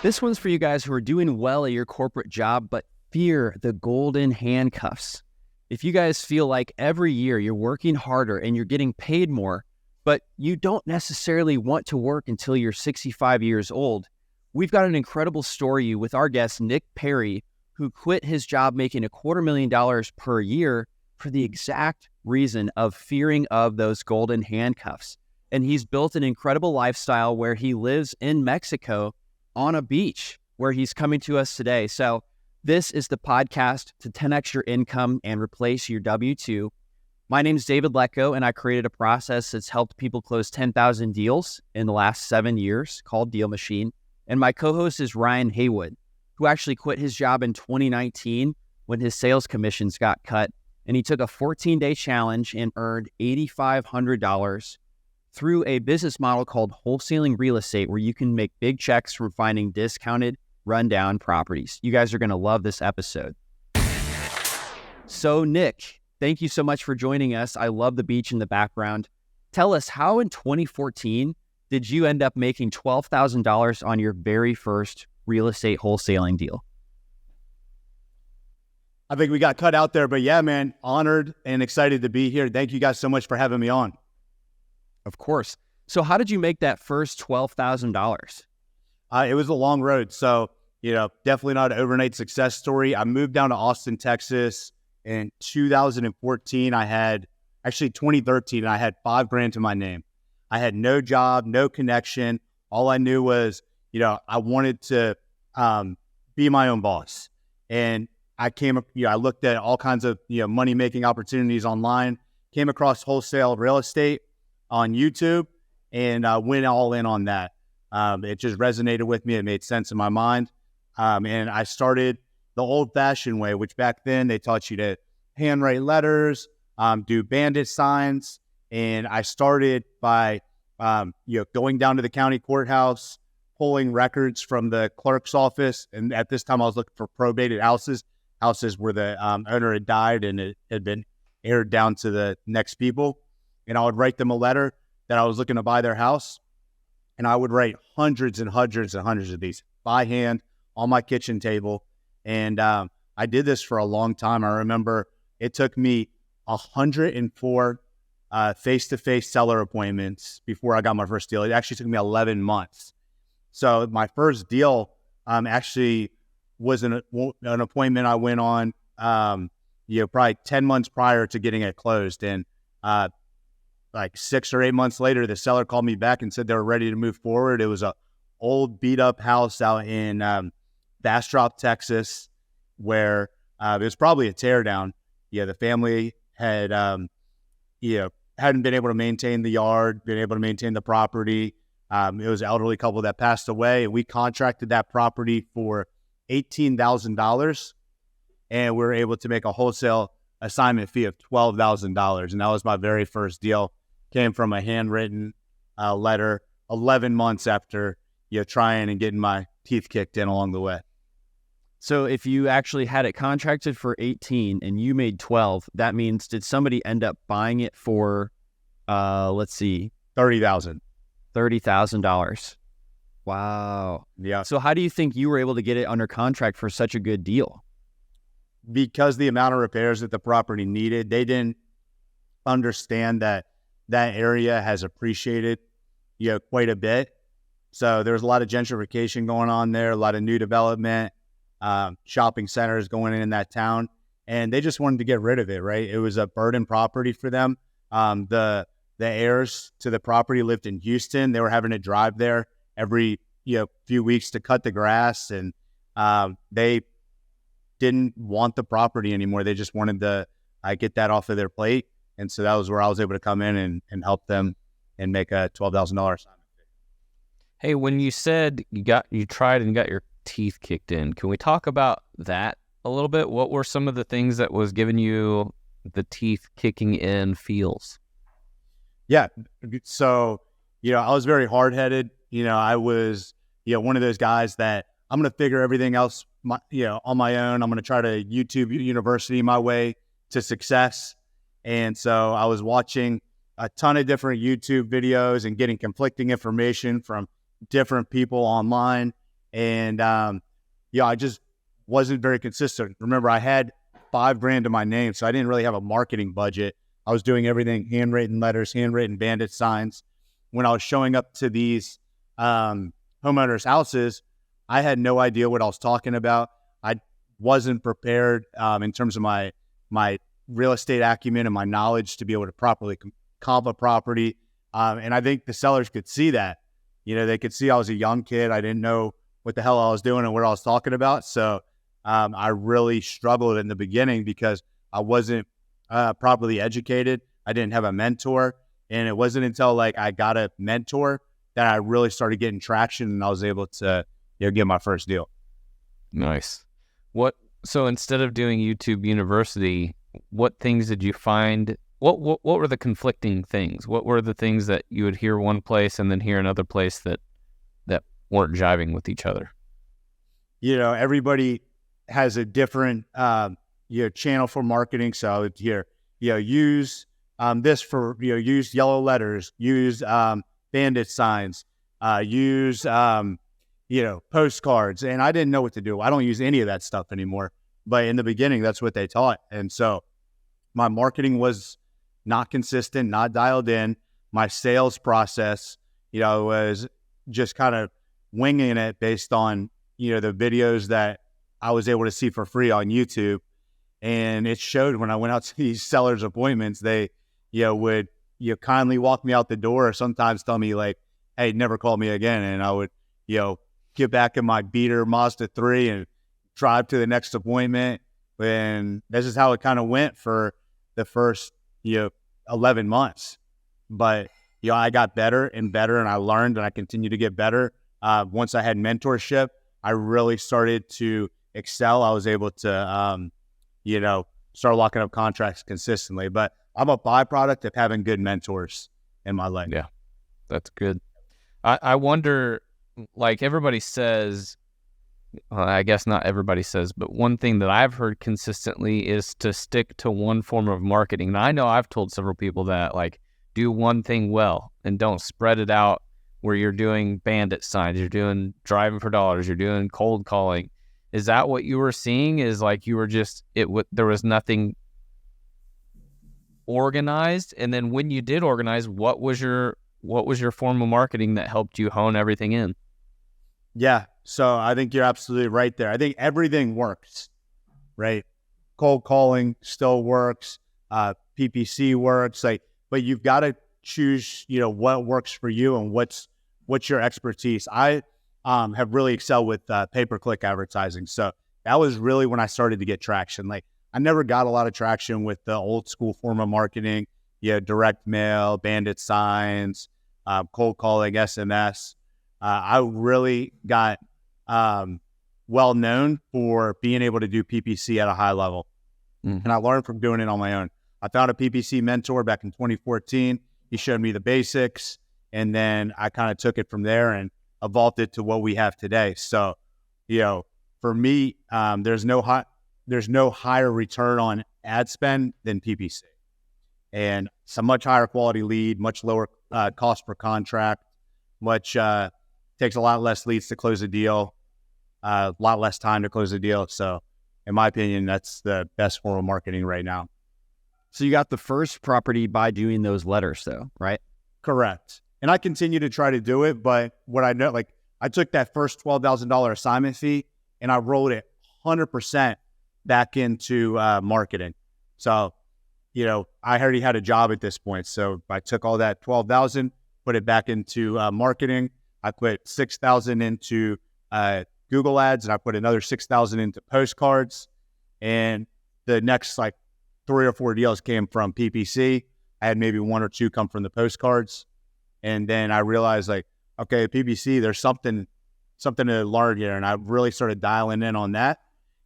This one's for you guys who are doing well at your corporate job, but fear the golden handcuffs. If you guys feel like every year you're working harder and you're getting paid more, but you don't necessarily want to work until you're 65 years old, we've got an incredible story with our guest, Nick Perry, who quit his job making $250,000 per year for the exact reason of fearing of those golden handcuffs. And he's built an incredible lifestyle where he lives in Mexico on a beach where he's coming to us today. So this is the podcast to 10x your income and replace your W-2. My name is David Lecko, and I created a process that's helped people close 10,000 deals in the last 7 years called DealMachine. And my co-host is Ryan Haywood, who actually quit his job in 2019 when his sales commissions got cut. And he took a 14-day challenge and earned $8,500 through a business model called wholesaling real estate, where you can make big checks from finding discounted, rundown properties. You guys are going to love this episode. So Nick, thank you so much for joining us. I love the beach in the background. Tell us, how in 2014 did you end up making $12,000 on your very first real estate wholesaling deal? I think we got cut out there, but yeah, man, honored and excited to be here. Thank you guys so much for having me on. Of course. So how did you make that first $12,000? It was a long road. So, definitely not an overnight success story. I moved down to Austin, Texas in 2014. 2013, I had $5,000 to my name. I had no job, no connection. All I knew was, I wanted to be my own boss. And I looked at all kinds of, money-making opportunities online, came across wholesale real estate on YouTube, and went all in on that. It just resonated with me. It made sense in my mind. And I started the old-fashioned way, which back then they taught you to handwrite letters, do bandit signs. And I started by, going down to the county courthouse, pulling records from the clerk's office. And at this time, I was looking for probated houses where the owner had died and it had been aired down to the next people. And I would write them a letter that I was looking to buy their house. And I would write hundreds and hundreds and hundreds of these by hand on my kitchen table. And I did this for a long time. I remember it took me 104 face-to-face seller appointments before I got my first deal. It actually took me 11 months. So my first deal actually was an appointment I went on, probably 10 months prior to getting it closed. And like 6 or 8 months later, the seller called me back and said they were ready to move forward. It was a old beat up house out in Bastrop, Texas, where it was probably a tear down. Yeah, the family had, hadn't been able to maintain the yard, been able to maintain the property. It was an elderly couple that passed away, and we contracted that property for $18,000, and we were able to make a wholesale assignment fee of $12,000. And that was my very first deal. Came from a handwritten letter 11 months after trying and getting my teeth kicked in along the way. So if you actually had it contracted for 18 and you made 12, that means did somebody end up buying it for, $30,000. $30,000. Wow. Yeah. So how do you think you were able to get it under contract for such a good deal? Because the amount of repairs that the property needed, they didn't understand that area has appreciated, quite a bit. So there's a lot of gentrification going on there, a lot of new development, shopping centers going in that town, and they just wanted to get rid of it, right? It was a burden property for them. The heirs to the property lived in Houston. They were having to drive there every, few weeks to cut the grass, and they didn't want the property anymore. They just wanted to get that off of their plate. And so that was where I was able to come in and help them and make a $12,000 assignment. Hey, when you said you tried and got your teeth kicked in, can we talk about that a little bit? What were some of the things that was giving you the teeth kicking in feels? Yeah. So, I was very hard-headed. I was, one of those guys that I'm going to figure everything else, on my own. I'm going to try to YouTube university my way to success. And so I was watching a ton of different YouTube videos and getting conflicting information from different people online. And, I just wasn't very consistent. Remember, I had $5,000 to my name, so I didn't really have a marketing budget. I was doing everything, handwritten letters, handwritten bandit signs. When I was showing up to these homeowners' houses, I had no idea what I was talking about. I wasn't prepared in terms of my real estate acumen and my knowledge to be able to properly comp a property. And I think the sellers could see that. They could see I was a young kid. I didn't know what the hell I was doing and what I was talking about. So I really struggled in the beginning because I wasn't properly educated. I didn't have a mentor. And it wasn't until I got a mentor that I really started getting traction and I was able to get my first deal. Nice. So instead of doing YouTube University, what things did you find? What were the conflicting things? What were the things that you would hear one place and then hear another place that weren't jiving with each other? Everybody has a different channel for marketing. So I would hear use this for use yellow letters, use bandit signs, use postcards, and I didn't know what to do. I don't use any of that stuff anymore. But in the beginning, that's what they taught, and so my marketing was not consistent, not dialed in. My sales process, was just kind of winging it based on, the videos that I was able to see for free on YouTube. And it showed when I went out to these sellers' appointments, they, would, kindly walk me out the door or sometimes tell me hey, never call me again. And I would, get back in my beater Mazda 3 and drive to the next appointment. And this is how it kind of went for the first, 11 months. But, I got better and better, and I learned, and I continued to get better. Once I had mentorship, I really started to excel. I was able to, start locking up contracts consistently. But I'm a byproduct of having good mentors in my life. Yeah, that's good. I wonder, everybody says, I guess not everybody says, but one thing that I've heard consistently is to stick to one form of marketing. Now, I know I've told several people that, do one thing well and don't spread it out where you're doing bandit signs, you're doing driving for dollars, you're doing cold calling. Is that what you were seeing? Is you were just, there was nothing organized? And then when you did organize, what was your form of marketing that helped you hone everything in? Yeah. So I think you're absolutely right there. I think everything works, right? Cold calling still works. PPC works. But you've got to choose, what works for you and what's your expertise. I have really excelled with pay-per-click advertising. So that was really when I started to get traction. I never got a lot of traction with the old school form of marketing, direct mail, bandit signs, cold calling, SMS. I really got well known for being able to do PPC at a high level. Mm-hmm. And I learned from doing it on my own. I found a PPC mentor back in 2014. He showed me the basics, and then I kind of took it from there and evolved it to what we have today. So, for me, there's no higher return on ad spend than PPC, and it's a much higher quality lead, much lower cost per contract, takes a lot less leads to close a deal, a lot less time to close a deal. So, in my opinion, that's the best form of marketing right now. So you got the first property by doing those letters, though, right? Correct. And I continue to try to do it, but what I know, I took that first $12,000 assignment fee and I rolled it 100% back into marketing. So, I already had a job at this point. So I took all that $12,000, put it back into marketing. I put $6,000 into Google ads, and I put another $6,000 into postcards. And the next 3 or 4 deals came from PPC. I had maybe 1 or 2 come from the postcards. And then I realized okay, PPC, there's something to learn here. And I really started dialing in on that.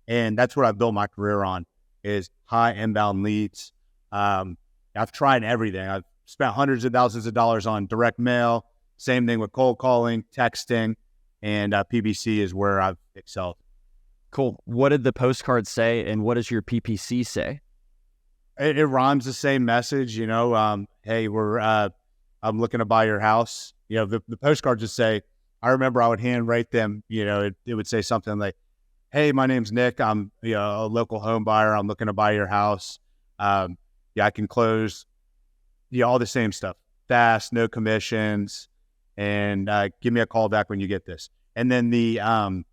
And that's what I built my career on, is high inbound leads. I've tried everything. I've spent hundreds of thousands of dollars on direct mail. Same thing with cold calling, texting, and PPC is where I've excelled. Cool. What did the postcard say, and what does your PPC say? It rhymes the same message, hey, I'm looking to buy your house. The postcard just say, I remember I would handwrite them, it would say something like, hey, my name's Nick. I'm a local home buyer. I'm looking to buy your house. I can close, all the same stuff, fast, no commissions, and give me a call back when you get this. And then the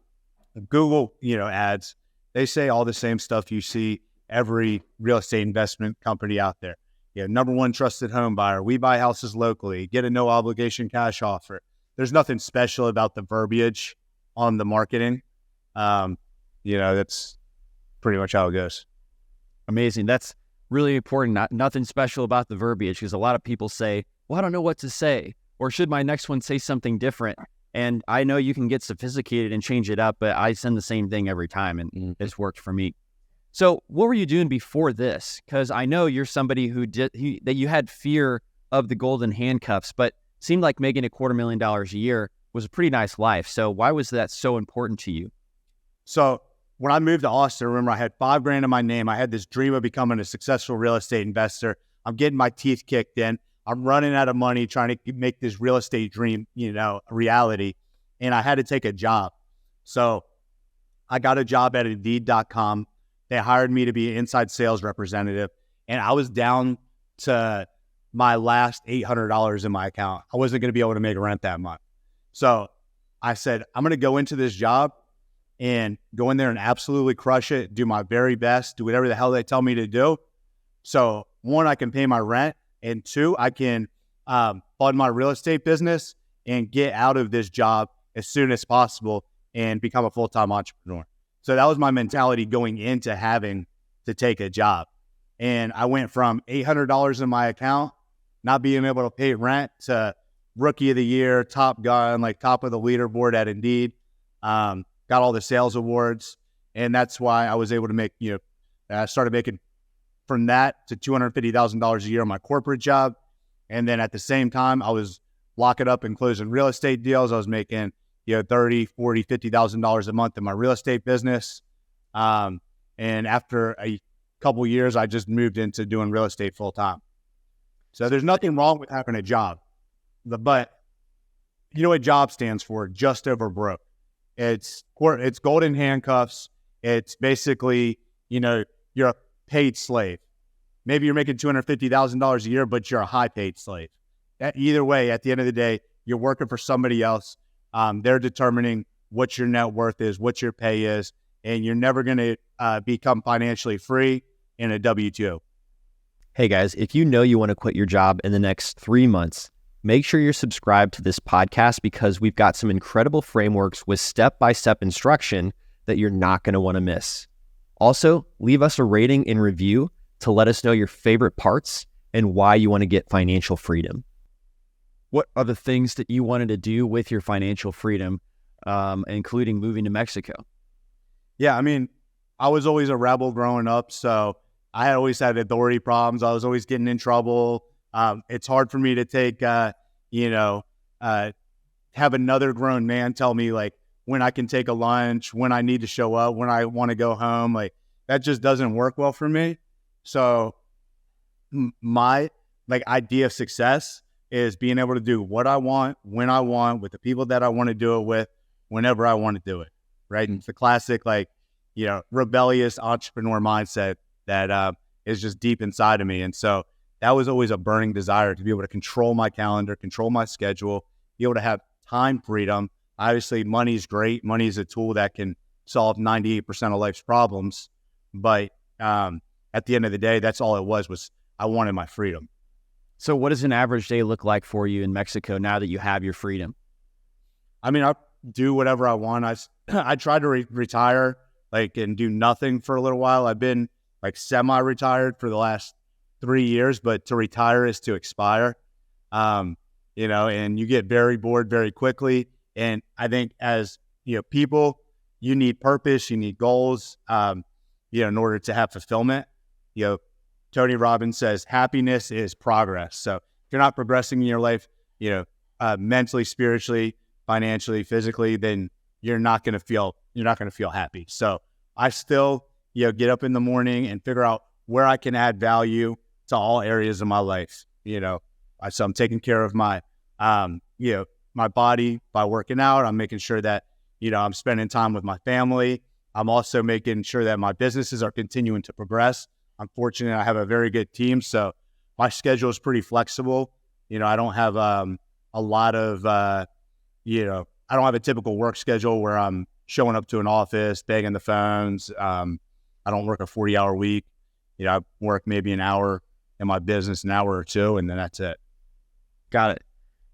Google, ads, they say all the same stuff you see every real estate investment company out there. Number one trusted home buyer. We buy houses locally. Get a no obligation cash offer. There's nothing special about the verbiage on the marketing. That's pretty much how it goes. Amazing. That's really important. Nothing special about the verbiage, because a lot of people say, well, I don't know what to say, or should my next one say something different? And I know you can get sophisticated and change it up, but I send the same thing every time, and it's worked for me. So what were you doing before this? Because I know you're somebody that you had fear of the golden handcuffs, but seemed like making $250,000 a year was a pretty nice life. So why was that so important to you? So when I moved to Austin, remember I had $5,000 in my name. I had this dream of becoming a successful real estate investor. I'm getting my teeth kicked in. I'm running out of money trying to make this real estate dream, a reality. And I had to take a job. So I got a job at Indeed.com. They hired me to be an inside sales representative. And I was down to my last $800 in my account. I wasn't going to be able to make rent that month. So I said, I'm going to go into this job and go in there and absolutely crush it, do my very best, do whatever the hell they tell me to do. So one, I can pay my rent, and two, I can fund my real estate business and get out of this job as soon as possible and become a full-time entrepreneur. So that was my mentality going into having to take a job. And I went from $800 in my account, not being able to pay rent, to rookie of the year, top gun, like top of the leaderboard at Indeed. Got all the sales awards. And that's why I was able to make, I started making from that to $250,000 a year on my corporate job. And then at the same time, I was locking up and closing real estate deals. I was making, $30,000, $40,000, $50,000 a month in my real estate business. And after a couple of years, I just moved into doing real estate full time. So there's nothing wrong with having a job, but you know what job stands for? Just over broke. It's golden handcuffs. It's basically, you're a paid slave. Maybe you're making $250,000 a year, but you're a high paid slave. Either way, at the end of the day, you're working for somebody else. They're determining what your net worth is, what your pay is, and you're never going to become financially free in a W-2. Hey guys, if you know you want to quit your job in the next 3 months, make sure you're subscribed to this podcast, because we've got some incredible frameworks with step-by-step instruction that you're not going to want to miss. Also, leave us a rating and review to let us know your favorite parts and why you want to get financial freedom. What are the things that you wanted to do with your financial freedom, including moving to Mexico? Yeah, I mean, I was always a rebel growing up, so I had always had authority problems. I was always getting in trouble. It's hard for me to take, have another grown man tell me like when I can take a lunch, when I need to show up, when I want to go home. Like that just doesn't work well for me. So my idea of success is being able to do what I want, when I want, with the people that I want to do it with, whenever I want to do it. Right. And it's the classic, rebellious entrepreneur mindset that is just deep inside of me. And so that was always a burning desire to be able to control my calendar, control my schedule, be able to have time freedom. Obviously, money is great. Money is a tool that can solve 98% of life's problems. But at the end of the day, that's all it was I wanted my freedom. So what does an average day look like for you in Mexico now that you have your freedom? I mean, I do whatever I want. I tried to retire and do nothing for a little while. I've been semi-retired for the last 3 years, but to retire is to expire. And you get very bored very quickly. And I think as people, you need purpose, you need goals, in order to have fulfillment. Tony Robbins says happiness is progress. So if you're not progressing in your life, mentally, spiritually, financially, physically, then you're not going to feel happy. So I still, get up in the morning and figure out where I can add value to all areas of my life. So I'm taking care of my my body by working out. I'm making sure that, I'm spending time with my family. I'm also making sure that my businesses are continuing to progress. I'm fortunate I have a very good team, so my schedule is pretty flexible. I don't have a lot of, I don't have a typical work schedule where I'm showing up to an office, banging the phones. I don't work a 40-hour week. I work maybe an hour in my business, an hour or two, and then that's it. Got it.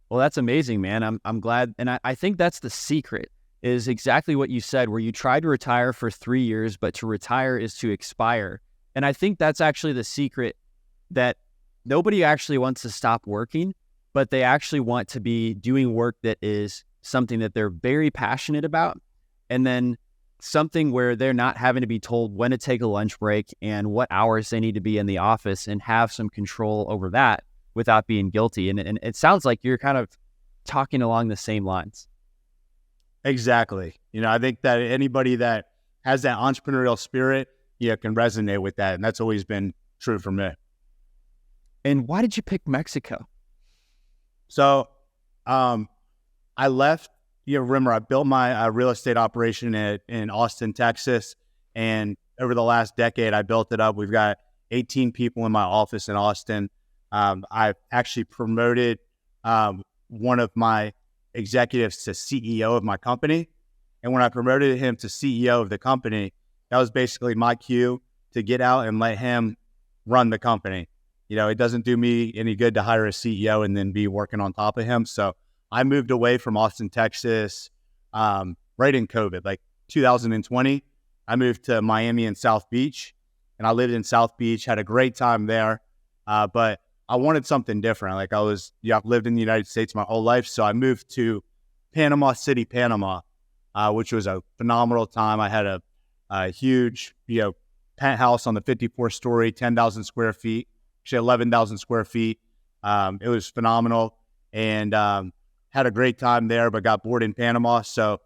Well, that's amazing, man. I'm glad. And I think that's the secret, is exactly what you said, where you tried to retire for 3 years, but to retire is to expire. And I think that's actually the secret, that nobody actually wants to stop working, but they actually want to be doing work that is something that they're very passionate about. And then something where they're not having to be told when to take a lunch break and what hours they need to be in the office, and have some control over that without being guilty. And it sounds like you're kind of talking along the same lines. Exactly. I think that anybody that has that entrepreneurial spirit, can resonate with that. And that's always been true for me. And why did you pick Mexico? So I left, remember, I built my real estate operation in Austin, Texas. And over the last decade, I built it up. We've got 18 people in my office in Austin. I've actually promoted one of my executives to CEO of my company. And when I promoted him to CEO of the company, that was basically my cue to get out and let him run the company. It doesn't do me any good to hire a CEO and then be working on top of him. So I moved away from Austin, Texas, right in COVID, like 2020. I moved to Miami and South Beach, and I lived in South Beach, had a great time there. But I wanted something different. Like I've lived in the United States my whole life. So I moved to Panama City, Panama, which was a phenomenal time. I had a huge, penthouse on the 54th story, 10,000 square feet, actually 11,000 square feet. It was phenomenal, and had a great time there, but got bored in Panama. So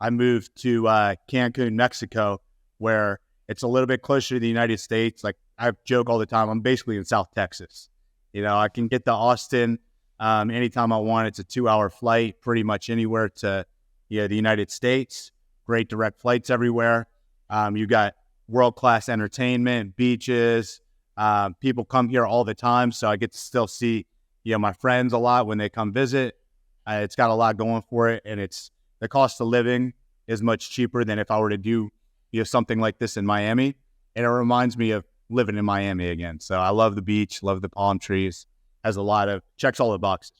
I moved to Cancun, Mexico, where it's a little bit closer to the United States. Like I joke all the time, I'm basically in South Texas. I can get to Austin anytime I want. It's a 2-hour flight, pretty much anywhere to the United States. Great direct flights everywhere. You got world-class entertainment, beaches. People come here all the time, so I get to still see my friends a lot when they come visit. It's got a lot going for it, and the cost of living is much cheaper than if I were to do something like this in Miami. And it reminds me of living in Miami again. So I love the beach, love the palm trees, checks all the boxes.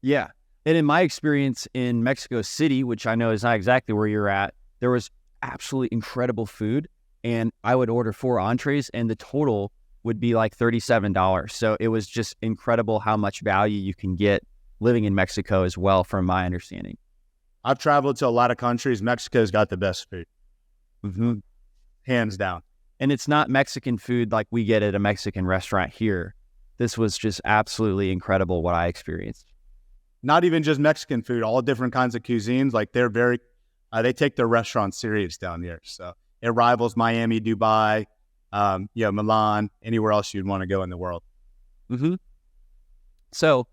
Yeah. And in my experience in Mexico City, which I know is not exactly where you're at, there was absolutely incredible food. And I would order 4 entrees, and the total would be like $37. So it was just incredible how much value you can get living in Mexico as well, from my understanding. I've traveled to a lot of countries. Mexico's got the best food. Mm-hmm. Hands down. And it's not Mexican food like we get at a Mexican restaurant here. This was just absolutely incredible what I experienced. Not even just Mexican food, all different kinds of cuisines. Like they're very, they take their restaurants serious down here. So it rivals Miami, Dubai, Milan, anywhere else you'd want to go in the world. Mm-hmm. So,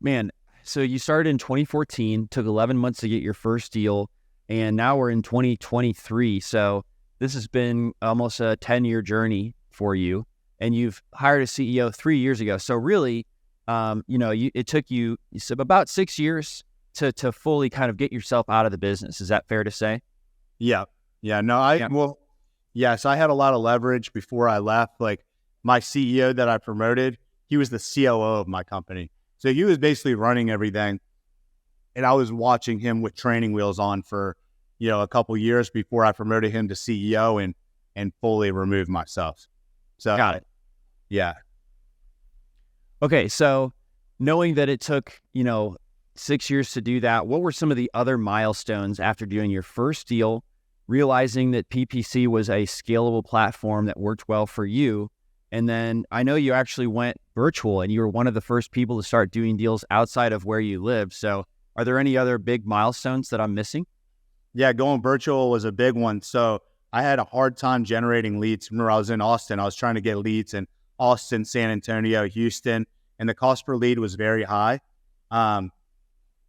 man, so you started in 2014, took 11 months to get your first deal, and now we're in 2023. So this has been almost a 10-year journey for you, and you've hired a CEO 3 years ago. So really, it took you about 6 years to fully kind of get yourself out of the business. Is that fair to say? Yeah. Yeah. No, yes, I had a lot of leverage before I left. Like my CEO that I promoted, he was the COO of my company. So he was basically running everything. And I was watching him with training wheels on for, a couple years before I promoted him to CEO and fully removed myself. So got it. Yeah. Okay. So knowing that it took, 6 years to do that, what were some of the other milestones after doing your first deal, realizing that PPC was a scalable platform that worked well for you? And then I know you actually went virtual, and you were one of the first people to start doing deals outside of where you live. So are there any other big milestones that I'm missing? Yeah, going virtual was a big one. So I had a hard time generating leads. Remember, I was in Austin. I was trying to get leads in Austin, San Antonio, Houston, and the cost per lead was very high.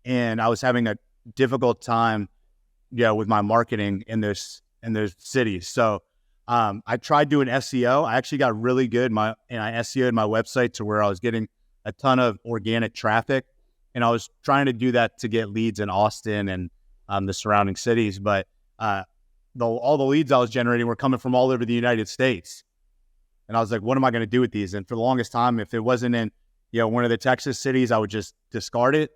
and I was having a difficult time, with my marketing in those cities. So I tried doing SEO. I actually got really good. I SEO'd my website to where I was getting a ton of organic traffic, and I was trying to do that to get leads in Austin and the surrounding cities. But all the leads I was generating were coming from all over the United States. And I was like, what am I going to do with these? And for the longest time, if it wasn't in, one of the Texas cities, I would just discard it.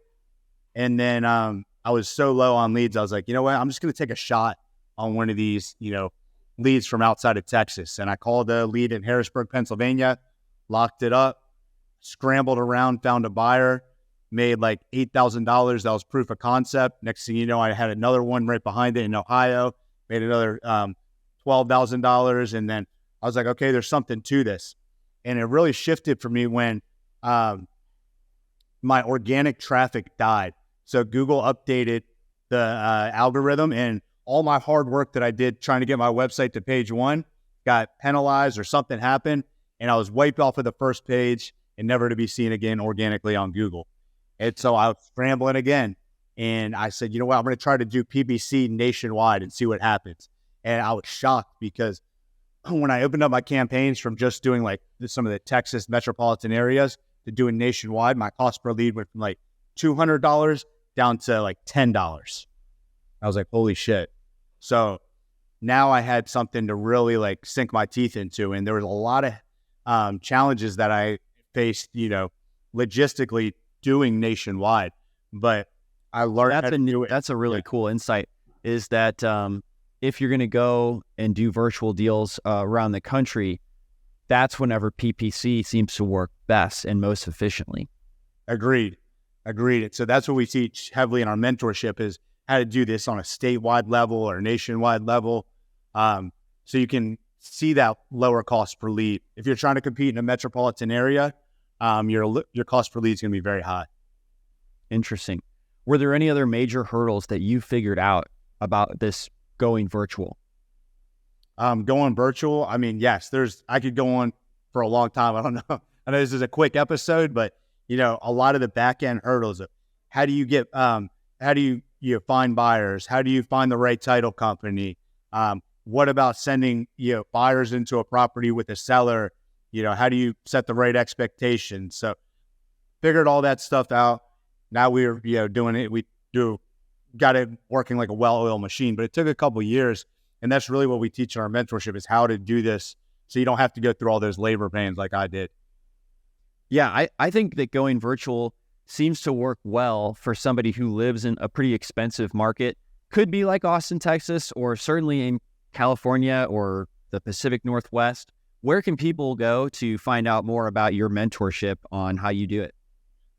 And then I was so low on leads. I was like, you know what? I'm just going to take a shot on one of these, leads from outside of Texas. And I called a lead in Harrisburg, Pennsylvania, locked it up, scrambled around, found a buyer, made like $8,000. That was proof of concept. Next thing you know, I had another one right behind it in Ohio, made another $12,000. And then I was like, okay, there's something to this. And it really shifted for me when my organic traffic died. So Google updated the algorithm, and all my hard work that I did trying to get my website to page 1 got penalized, or something happened, and I was wiped off of the first page and never to be seen again organically on Google. And so I was scrambling again, and I said, you know what, I'm going to try to do PPC nationwide and see what happens. And I was shocked, because when I opened up my campaigns from just doing like some of the Texas metropolitan areas to doing nationwide, my cost per lead went from like $200 down to like $10. I was like, holy shit. So now I had something to really like sink my teeth into. And there was a lot of challenges that I faced, logistically doing nationwide. But I learned that's a really cool insight, is that if you're going to go and do virtual deals around the country, that's whenever PPC seems to work best and most efficiently. Agreed. So that's what we teach heavily in our mentorship, is how to do this on a statewide level or nationwide level. So you can see that lower cost per lead. If you're trying to compete in a metropolitan area, your cost per lead is going to be very high. Interesting. Were there any other major hurdles that you figured out about this going virtual? Going virtual, I mean, yes, I could go on for a long time. I don't know. I know this is a quick episode, but a lot of the back end hurdles of how do you get, how do you find buyers? How do you find the right title company? What about sending, buyers into a property with a seller? How do you set the right expectations? So figured all that stuff out. Now we're, doing it. Got it working like a well-oiled machine, but it took a couple of years. And that's really what we teach in our mentorship, is how to do this so you don't have to go through all those labor pains like I did. Yeah, I think that going virtual seems to work well for somebody who lives in a pretty expensive market. Could be like Austin, Texas, or certainly in California or the Pacific Northwest. Where can people go to find out more about your mentorship on how you do it?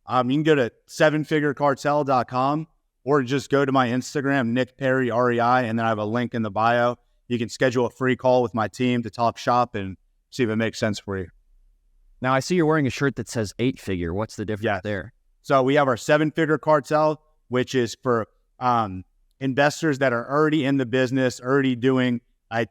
You can go to sevenfigurecartel.com, or just go to my Instagram, Nick Perry, REI, and then I have a link in the bio. You can schedule a free call with my team to talk shop and see if it makes sense for you. Now, I see you're wearing a shirt that says 8-figure. What's the difference there? So we have our 7-figure cartel, which is for investors that are already in the business, already doing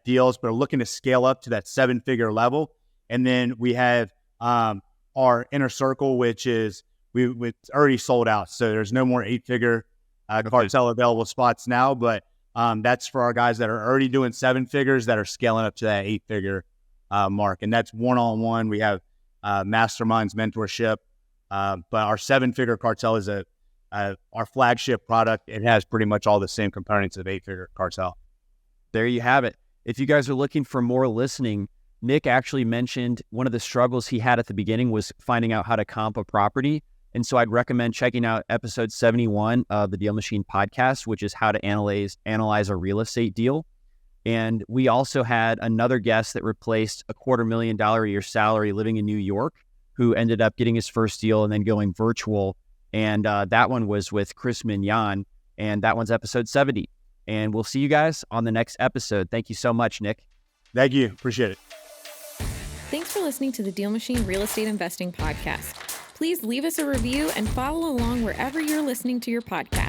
deals, but are looking to scale up to that 7-figure level. And then we have our inner circle, which is it's already sold out. So there's no more 8-figure cartel available spots now, but that's for our guys that are already doing 7 figures that are scaling up to that 8-figure mark. And that's one-on-one. We have masterminds, mentorship, but our 7-figure cartel is our flagship product. It has pretty much all the same components of 8-figure cartel. There you have it. If you guys are looking for more listening, Nick actually mentioned one of the struggles he had at the beginning was finding out how to comp a property. And so I'd recommend checking out episode 71 of the DealMachine podcast, which is how to analyze a real estate deal. And we also had another guest that replaced a $250,000 a year salary living in New York, who ended up getting his first deal and then going virtual. And that one was with Chris Mignon, and that one's episode 70. And we'll see you guys on the next episode. Thank you so much, Nick. Thank you. Appreciate it. Thanks for listening to the DealMachine Real Estate Investing Podcast. Please leave us a review and follow along wherever you're listening to your podcast.